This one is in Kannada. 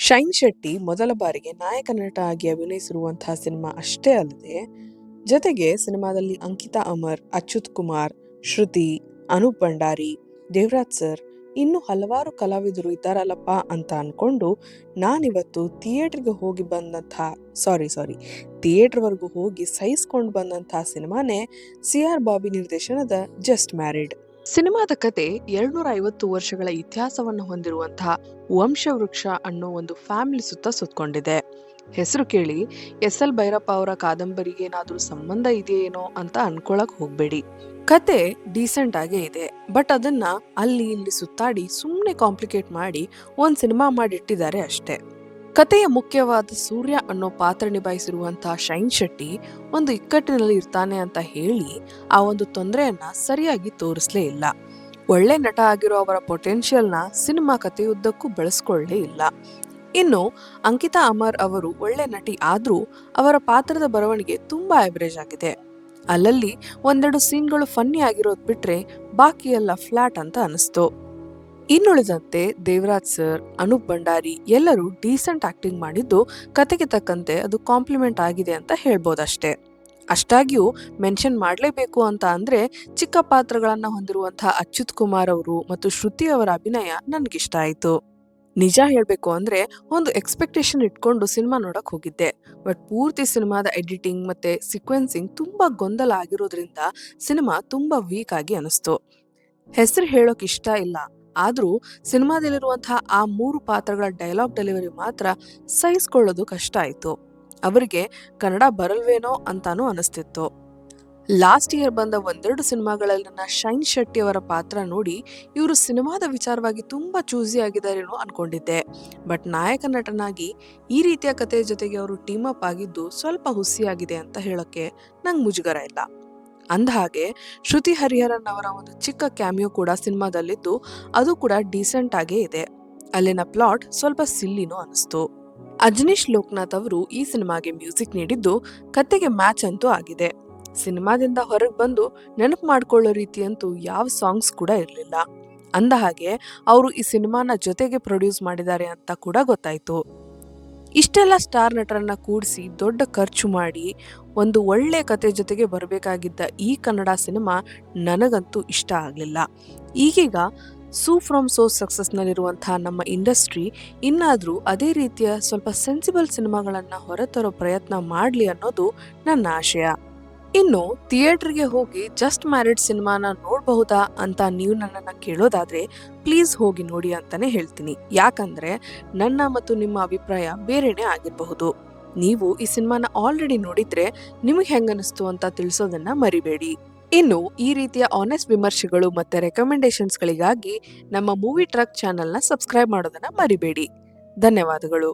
ಶೈನ್ ಶೆಟ್ಟಿ ಮೊದಲ ಬಾರಿಗೆ ನಾಯಕ ನಟ ಆಗಿ ಅಭಿನಯಿಸಿರುವಂತಹ ಸಿನಿಮಾ ಅಷ್ಟೇ ಅಲ್ಲದೆ ಜೊತೆಗೆ ಸಿನಿಮಾದಲ್ಲಿ ಅಂಕಿತಾ ಅಮರ್, ಅಚ್ಯುತ್ ಕುಮಾರ್, ಶ್ರುತಿ, ಅನೂಪ್ ಭಂಡಾರಿ, ದೇವರಾಜ್ ಸರ್ ಇನ್ನು ಹಲವಾರು ಕಲಾವಿದರು ಇದ್ದಾರಲ್ಲಪ್ಪ ಅಂತ ಅನ್ಕೊಂಡು ನಾನಿವತ್ತು ಥಿಯೇಟರ್ಗೆ ಹೋಗಿ ಬಂದಂತಹ ಥಿಯೇಟರ್ವರೆಗೂ ಹೋಗಿ ಸಹಿಸ್ಕೊಂಡು ಬಂದಂತಹ ಸಿನಿಮಾನೇ CR ಬಾಬಿ ನಿರ್ದೇಶನದ ಜಸ್ಟ್ ಮ್ಯಾರಿಡ್. ಸಿನಿಮಾದ ಕತೆ 250 ವರ್ಷಗಳ ಇತಿಹಾಸವನ್ನು ಹೊಂದಿರುವಂತಹ ವಂಶವೃಕ್ಷ ಅನ್ನೋ ಒಂದು ಫ್ಯಾಮಿಲಿ ಸುತ್ತ ಸುತ್ತಕೊಂಡಿದೆ. ಹೆಸರು ಕೇಳಿ SL ಭೈರಪ್ಪ ಅವರ ಕಾದಂಬರಿಗೆ ಏನಾದ್ರೂ ಸಂಬಂಧ ಇದೆಯೇನೋ ಅಂತ ಅನ್ಕೊಳಕ್ ಹೋಗ್ಬೇಡಿ. ಕತೆ ಡೀಸೆಂಟ್ ಆಗೇ ಇದೆ, ಬಟ್ ಅದನ್ನ ಅಲ್ಲಿ ಇಲ್ಲಿ ಸುತ್ತಾಡಿ ಸುಮ್ಮನೆ ಕಾಂಪ್ಲಿಕೇಟ್ ಮಾಡಿ ಒಂದ್ ಸಿನಿಮಾ ಮಾಡಿಟ್ಟಿದ್ದಾರೆ ಅಷ್ಟೇ. ಕತೆಯ ಮುಖ್ಯವಾದ ಸೂರ್ಯ ಅನ್ನೋ ಪಾತ್ರ ನಿಭಾಯಿಸಿರುವಂತಹ ಶೈನ್ ಶೆಟ್ಟಿ ಒಂದು ಇಕ್ಕಟ್ಟಿನಲ್ಲಿ ಇರ್ತಾನೆ ಅಂತ ಹೇಳಿ ಆ ಒಂದು ತೊಂದರೆಯನ್ನ ಸರಿಯಾಗಿ ತೋರಿಸ್ಲೇ ಇಲ್ಲ. ಒಳ್ಳೆ ನಟ ಆಗಿರೋ ಅವರ ಪೊಟೆನ್ಷಿಯಲ್ನ ಸಿನಿಮಾ ಕಥೆಯುದ್ದಕ್ಕೂ ಬೆಳೆಸ್ಕೊಳ್ಳೇ ಇಲ್ಲ. ಇನ್ನು ಅಂಕಿತಾ ಅಮರ್ ಅವರು ಒಳ್ಳೆ ನಟಿ ಆದ್ರೂ ಅವರ ಪಾತ್ರದ ಬರವಣಿಗೆ ತುಂಬಾ ಆವರೇಜ್ ಆಗಿದೆ. ಅಲ್ಲಲ್ಲಿ ಒಂದೆರಡು ಸೀನ್ಗಳು ಫನ್ನಿ ಆಗಿರೋದ್ ಬಿಟ್ರೆ ಬಾಕಿ ಎಲ್ಲ ಫ್ಲಾಟ್ ಅಂತ ಅನಿಸ್ತು. ಇನ್ನುಳಿದಂತೆ ದೇವರಾಜ್ ಸರ್, ಅನೂಪ್ ಭಂಡಾರಿ ಎಲ್ಲರೂ ಡೀಸೆಂಟ್ ಆಕ್ಟಿಂಗ್ ಮಾಡಿದ್ದು ಕತೆಗೆ ತಕ್ಕಂತೆ ಅದು ಕಾಂಪ್ಲಿಮೆಂಟ್ ಆಗಿದೆ ಅಂತ ಹೇಳ್ಬೋದಷ್ಟೇ. ಅಷ್ಟಾಗಿಯೂ ಮೆನ್ಷನ್ ಮಾಡಲೇಬೇಕು ಅಂತ ಅಂದ್ರೆ ಚಿಕ್ಕ ಪಾತ್ರಗಳನ್ನ ಹೊಂದಿರುವಂತಹ ಅಚ್ಯುತ್ ಕುಮಾರ್ ಅವರು ಮತ್ತು ಶ್ರುತಿ ಅವರ ಅಭಿನಯ ನನ್ಗಿಷ್ಟ ಆಯ್ತು. ನಿಜ ಹೇಳ್ಬೇಕು ಅಂದ್ರೆ ಒಂದು ಎಕ್ಸ್ಪೆಕ್ಟೇಷನ್ ಇಟ್ಕೊಂಡು ಸಿನಿಮಾ ನೋಡಕ್ ಹೋಗಿದ್ದೆ, ಬಟ್ ಪೂರ್ತಿ ಸಿನಿಮಾದ ಎಡಿಟಿಂಗ್ ಮತ್ತೆ ಸೀಕ್ವೆನ್ಸಿಂಗ್ ತುಂಬಾ ಗೊಂದಲ ಆಗಿರೋದ್ರಿಂದ ಸಿನಿಮಾ ತುಂಬಾ ವೀಕ್ ಆಗಿ ಅನಿಸ್ತು. ಹೆಸರು ಹೇಳೋಕ್ ಇಷ್ಟ ಇಲ್ಲ, ಆದ್ರೂ ಸಿನಿಮಾದಲ್ಲಿರುವಂತಹ ಆ 3 ಪಾತ್ರಗಳ ಡೈಲಾಗ್ ಡೆಲಿವರಿ ಮಾತ್ರ ಸಹಿಸ್ಕೊಳ್ಳೋದು ಕಷ್ಟ ಆಯ್ತು. ಅವರಿಗೆ ಕನ್ನಡ ಬರಲ್ವೇನೋ ಅಂತಾನೂ ಅನಿಸ್ತಿತ್ತು. ಲಾಸ್ಟ್ ಇಯರ್ ಬಂದ ಒಂದೆರಡು ಸಿನಿಮಾಗಳಲ್ಲಿನ ಶೈನ್ ಶೆಟ್ಟಿ ಅವರ ಪಾತ್ರ ನೋಡಿ ಇವರು ಸಿನಿಮಾದ ವಿಚಾರವಾಗಿ ತುಂಬಾ ಚೂಸಿ ಆಗಿದ್ದಾರೇನೋ ಅನ್ಕೊಂಡಿದ್ದೆ, ಬಟ್ ನಾಯಕ ನಟನಾಗಿ ಈ ರೀತಿಯ ಕಥೆಯ ಜೊತೆಗೆ ಅವರು ಟೀಮ್ ಅಪ್ ಆಗಿದ್ದು ಸ್ವಲ್ಪ ಹುಸಿಯಾಗಿದೆ ಅಂತ ಹೇಳೋಕೆ ನಂಗೆ ಮುಜುಗರ ಇಲ್ಲ. ಅಂದಹಾಗೆ ಶ್ರುತಿ ಹರಿಹರನ್ ಅವರ ಒಂದು ಚಿಕ್ಕ ಕ್ಯಾಮಿಯೋ ಕೂಡ ಸಿನಿಮಾದಲ್ಲಿದ್ದು ಅದು ಕೂಡ ಡೀಸೆಂಟ್ ಆಗೇ ಇದೆ. ಅಲ್ಲಿನ ಪ್ಲಾಟ್ ಸ್ವಲ್ಪ ಸಿಲ್ಲಿನೂ ಅನಿಸ್ತು. ಅಜನೀಶ್ ಲೋಕನಾಥ್ ಅವರು ಈ ಸಿನಿಮಾಗೆ ಮ್ಯೂಸಿಕ್ ನೀಡಿದ್ದು ಕತೆಗೆ ಮ್ಯಾಚ್ ಅಂತೂ ಆಗಿದೆ. ಸಿನಿಮಾದಿಂದ ಹೊರಗೆ ಬಂದು ನೆನಪು ಮಾಡ್ಕೊಳ್ಳೋ ರೀತಿಯಂತೂ ಯಾವ ಸಾಂಗ್ಸ್ ಕೂಡ ಇರಲಿಲ್ಲ. ಅಂದಹಾಗೆ ಅವರು ಈ ಸಿನಿಮಾನ ಜೊತೆಗೆ ಪ್ರೊಡ್ಯೂಸ್ ಮಾಡಿದ್ದಾರೆ ಅಂತ ಕೂಡ ಗೊತ್ತಾಯ್ತು. ಇಷ್ಟೆಲ್ಲ ಸ್ಟಾರ್ ನಟರನ್ನ ಕೂಡಿಸಿ ದೊಡ್ಡ ಖರ್ಚು ಮಾಡಿ ಒಂದು ಒಳ್ಳೆ ಕತೆ ಜೊತೆಗೆ ಬರಬೇಕಾಗಿದ್ದ ಈ ಕನ್ನಡ ಸಿನಿಮಾ ನನಗಂತೂ ಇಷ್ಟ ಆಗಲಿಲ್ಲ. ಈಗೀಗ ಫ್ರಮ್ ಸೋ ಸಕ್ಸಸ್ನಲ್ಲಿರುವಂತಹ ನಮ್ಮ ಇಂಡಸ್ಟ್ರಿ ಇನ್ನಾದ್ರೂ ಅದೇ ರೀತಿಯ ಸ್ವಲ್ಪ ಸೆನ್ಸಿಬಲ್ ಸಿನಿಮಾಗಳನ್ನ ಹೊರತರೋ ಪ್ರಯತ್ನ ಮಾಡಲಿ ಅನ್ನೋದು ನನ್ನ ಆಶಯ. ಇನ್ನು ಥಿಯೇಟರ್ಗೆ ಹೋಗಿ ಜಸ್ಟ್ ಮ್ಯಾರಿಡ್ ಸಿನಿಮಾನ ನೋಡಬಹುದಾ ಅಂತ ನೀವು ನನ್ನನ್ನ ಕೇಳೋದಾದ್ರೆ ಪ್ಲೀಸ್ ಹೋಗಿ ನೋಡಿ ಅಂತಾನೆ ಹೇಳ್ತೀನಿ. ಯಾಕಂದ್ರೆ ನನ್ನ ಮತ್ತು ನಿಮ್ಮ ಅಭಿಪ್ರಾಯ ಬೇರೆನೆ ಆಗಿರಬಹುದು. ನೀವು ಈ ಸಿನಿಮಾನ ಆಲ್ರೆಡಿ ನೋಡಿದ್ರೆ ನಿಮಗೆ ಹೆಂಗನಿಸ್ತು ಅಂತ ತಿಳಿಸೋದನ್ನ ಮರಿಬೇಡಿ. ಇನ್ನು ಈ ರೀತಿಯ ಆನೆಸ್ಟ್ ವಿಮರ್ಶೆಗಳು ಮತ್ತೆ ರೆಕಮೆಂಡೇಶನ್ಸ್ಗಳಿಗಾಗಿ ನಮ್ಮ ಮೂವಿ ಟ್ರಕ್ ಚಾನೆಲ್ನ ಸಬ್ಸ್ಕ್ರೈಬ್ ಮಾಡೋದನ್ನ ಮರಿಬೇಡಿ. ಧನ್ಯವಾದಗಳು.